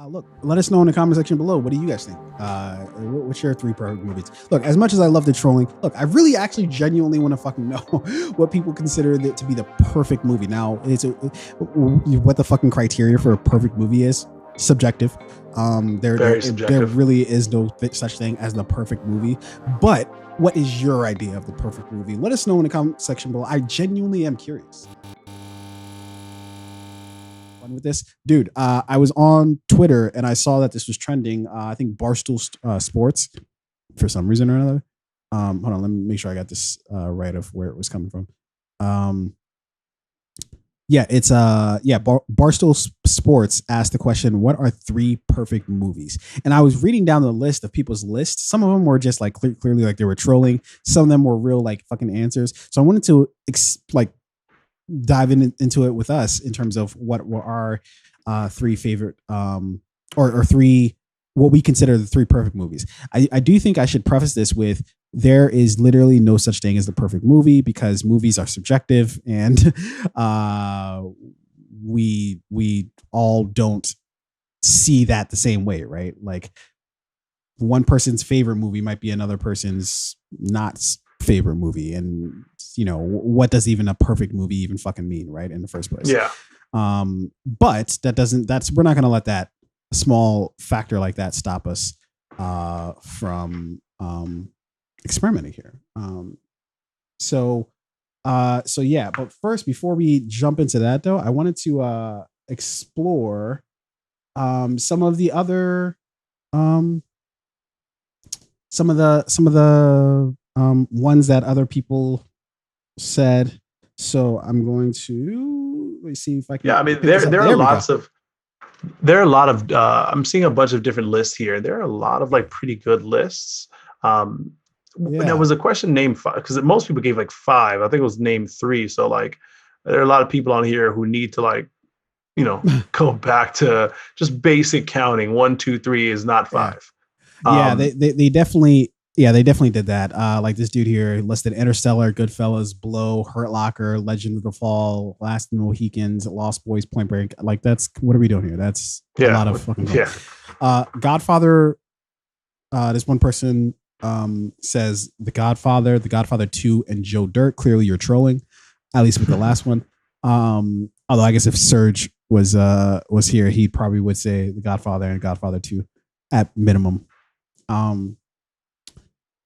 Look, let us know in the comment section below. What do you guys think? What's your three perfect movies? Look, as much as I love the trolling, look, I really actually genuinely want to fucking know what people consider to be the perfect movie. Now, what the fucking criteria for a perfect movie is subjective. There really is no such thing as the perfect movie. But what is your idea of the perfect movie? Let us know in the comment section below. I genuinely am curious. With this dude, I was on Twitter and I saw that this was trending. I think Barstool Sports for some reason or another. Hold on, let me make sure I got this right of where it was coming from. Barstool Sports asked the question, what are three perfect movies? And I was reading down the list of people's lists. Some of them were just like clearly like they were trolling. Some of them were real like fucking answers. So I wanted to dive into it with us in terms of what were our three favorite or three what we consider the three perfect movies. I do think I should preface this with there is literally no such thing as the perfect movie because movies are subjective and we all don't see that the same way, right? Like one person's favorite movie might be another person's not favorite movie, and you know what does even a perfect movie even fucking mean, right, in the first place? But we're not going to let that small factor like that stop us from experimenting here. But first, before we jump into that though, I wanted to explore some of the other some of the ones that other people said. So I'm going to let me see if I can. Yeah, I mean there are a lot of I'm seeing a bunch of different lists here. There are a lot of like pretty good lists. There was a question named five because most people gave like five. I think it was named three. So like there are a lot of people on here who need to like, you know, go back to just basic counting. 1, 2, 3 is not five. They definitely. Yeah, they definitely did that. Like this dude here listed Interstellar, Goodfellas, Blow, Hurt Locker, Legend of the Fall, Last of the Mohicans, Lost Boys, Point Break. Like that's what are we doing here? That's a lot of fucking Godfather. This one person says The Godfather 2, and Joe Dirt. Clearly, you're trolling, at least with the last one. Although I guess if Serge was here, he probably would say The Godfather and Godfather 2 at minimum.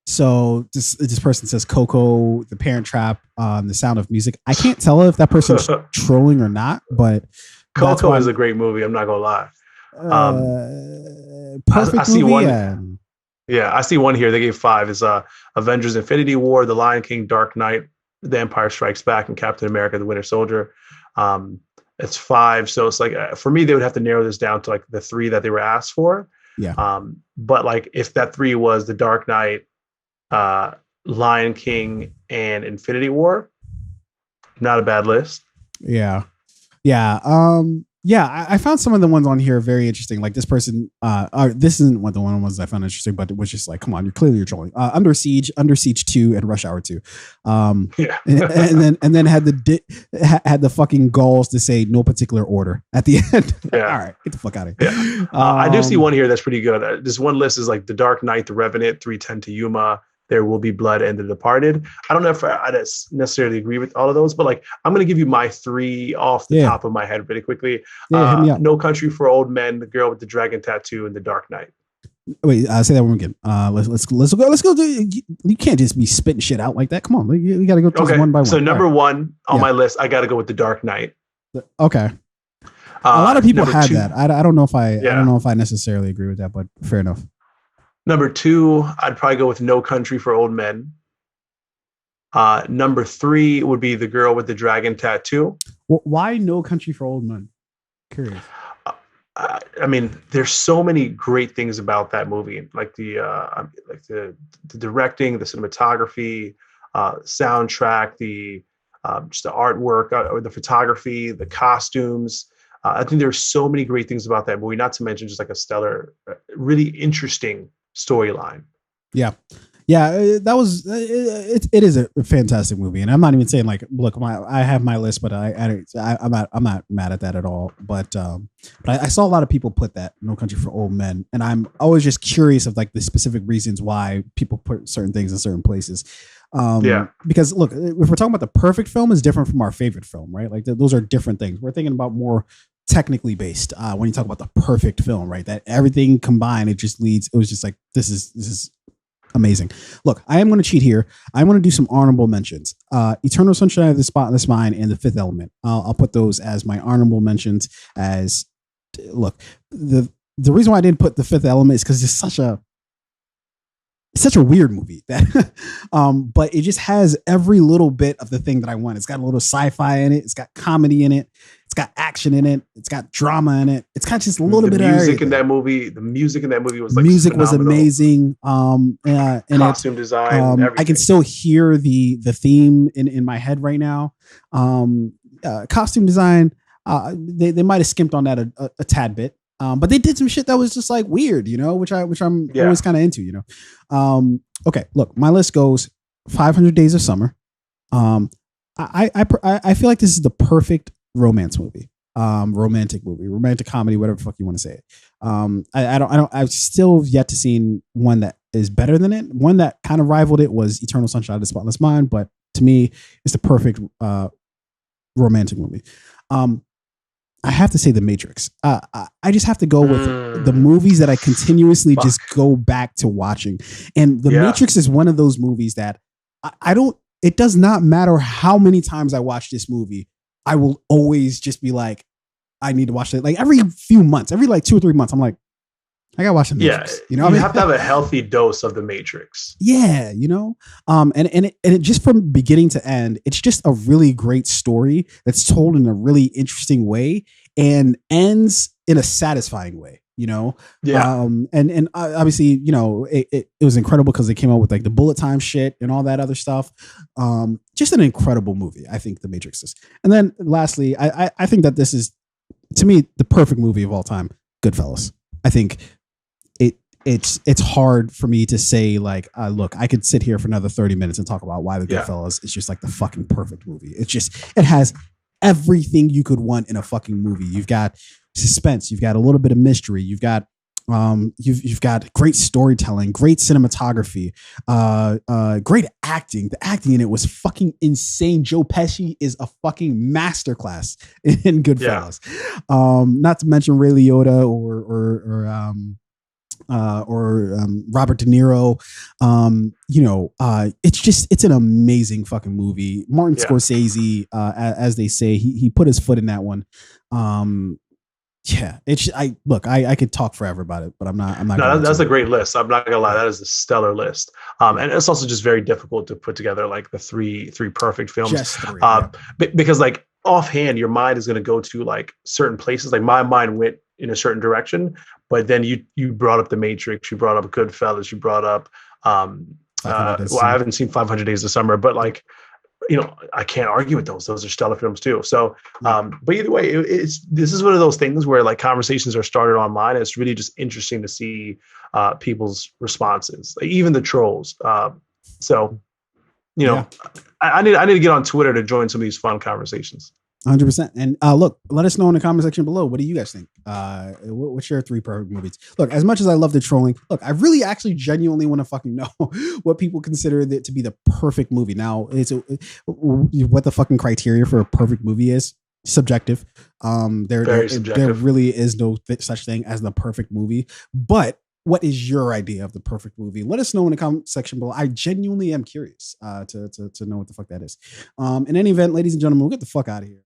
So this person says Coco, The Parent Trap, The Sound of Music. I can't tell if that person's trolling or not, but Coco is a great movie. I'm not gonna lie. Perfect I see movie. One. Yeah, I see one here. They gave 5. Is Avengers: Infinity War, The Lion King, Dark Knight, The Empire Strikes Back, and Captain America: The Winter Soldier. It's 5. So it's like for me, they would have to narrow this down to like the 3 that they were asked for. Yeah. But like if that 3 was The Dark Knight, Lion King, and Infinity War, not a bad list. I found some of the ones on here very interesting. Like this person, this isn't one of the ones I found interesting, but it was just like, come on, you're trolling. Under Siege 2, and Rush Hour 2. And then had the fucking galls to say no particular order at the end. All right, get the fuck out of here. I do see one here that's pretty good. This one list is like The Dark Knight, The Revenant, 3:10 to Yuma, There Will Be Blood, and The Departed. I don't know if I necessarily agree with all of those, but like I'm going to give you my 3 off the top of my head really quickly. Hit me up. No Country for Old Men, The Girl with the Dragon Tattoo, and The Dark Knight. Wait, say that one again. Let's go. You can't just be spitting shit out like that. Come on, we got to go through one by one. So number 1 on my list, I got to go with The Dark Knight. Okay. A lot of people had 2, that. I don't know if I don't know if I necessarily agree with that, but fair enough. Number 2, I'd probably go with No Country for Old Men. Number 3 would be The Girl with the Dragon Tattoo. Well, why No Country for Old Men? Curious. I mean, there's so many great things about that movie, like the directing, the cinematography, soundtrack, just the artwork, or the photography, the costumes. I think there's so many great things about that movie. Not to mention just like a stellar, really interesting storyline. Yeah. Yeah, that was it is a fantastic movie, and I'm not even saying like, look, I have my list, but I'm not mad at that at all. But I saw a lot of people put that No Country for Old Men, and I'm always just curious of like the specific reasons why people put certain things in certain places. Yeah. Because look, if we're talking about the perfect film, is different from our favorite film, right? Like those are different things. We're thinking about more technically based when you talk about the perfect film, right? That everything combined, it just leads. It was just like this is amazing. Look, I am going to cheat here. I'm going to do some honorable mentions. Eternal Sunshine of the Spotless Mind and The Fifth Element. I'll put those as my honorable mentions. As look, the reason why I didn't put The Fifth Element is because it's such a weird movie that but it just has every little bit of the thing that I want. It's got a little sci-fi in it, it's got comedy in it, it's got action in it, it's got drama in it, it's got just a little bit of music in that movie. The music in that movie was like music was amazing. And costume design, everything. I can still hear the theme in my head right now. Costume design, they might have skimped on that a tad bit. But they did some shit that was just like weird, you know, which I'm always kind of into, you know. Okay, look, my list goes 500 Days of Summer. I feel like this is the perfect romance movie, romantic movie, romantic comedy, whatever the fuck you want to say it. I've still yet to see one that is better than it. One that kind of rivaled it was Eternal Sunshine of the Spotless Mind, but to me, it's the perfect romantic movie. I have to say The Matrix. I just have to go with the movies that I continuously just go back to watching. And The Matrix is one of those movies that it does not matter how many times I watch this movie, I will always just be like, I need to watch it. Like every few months, every like 2 or 3 months, I'm like, I gotta watch The Matrix. You know, you have to have a healthy dose of The Matrix. Yeah, you know, and it just from beginning to end, it's just a really great story that's told in a really interesting way and ends in a satisfying way. You know, and obviously, you know, it was incredible because they came out with like the bullet time shit and all that other stuff. Just an incredible movie, I think The Matrix is. And then lastly, I think that this is, to me, the perfect movie of all time, Goodfellas. I think it's hard for me to say like, look, I could sit here for another 30 minutes and talk about why the Goodfellas is just like the fucking perfect movie. It has everything you could want in a fucking movie. You've got suspense, you've got a little bit of mystery, you've got you've got great storytelling, great cinematography, great acting. The acting in it was fucking insane. Joe Pesci is a fucking masterclass in Goodfellas. Not to mention Ray Liotta or Robert De Niro. You know, it's an amazing fucking movie. Martin Scorsese, as they say, he put his foot in that one. I could talk forever about it, but I'm not. No, that's a great list. I'm not gonna lie, that is a stellar list. And it's also just very difficult to put together like the three perfect films. Just three, because like offhand, your mind is gonna go to like certain places. Like my mind went in a certain direction, but then you brought up The Matrix, you brought up Goodfellas, you brought up I haven't seen 500 Days of Summer, but like, you know, I can't argue with those. Those are stellar films too. So, but either way, this is one of those things where like conversations are started online. And it's really just interesting to see people's responses, like even the trolls. So, you know, I need to get on Twitter to join some of these fun conversations. 100%. And look, let us know in the comment section below. What do you guys think? What's your three perfect movies? Look, as much as I love the trolling, look, I really actually genuinely want to fucking know what people consider it to be the perfect movie. Now, what the fucking criteria for a perfect movie is subjective. There really is no such thing as the perfect movie. But what is your idea of the perfect movie? Let us know in the comment section below. I genuinely am curious to know what the fuck that is. In any event, ladies and gentlemen, we'll get the fuck out of here.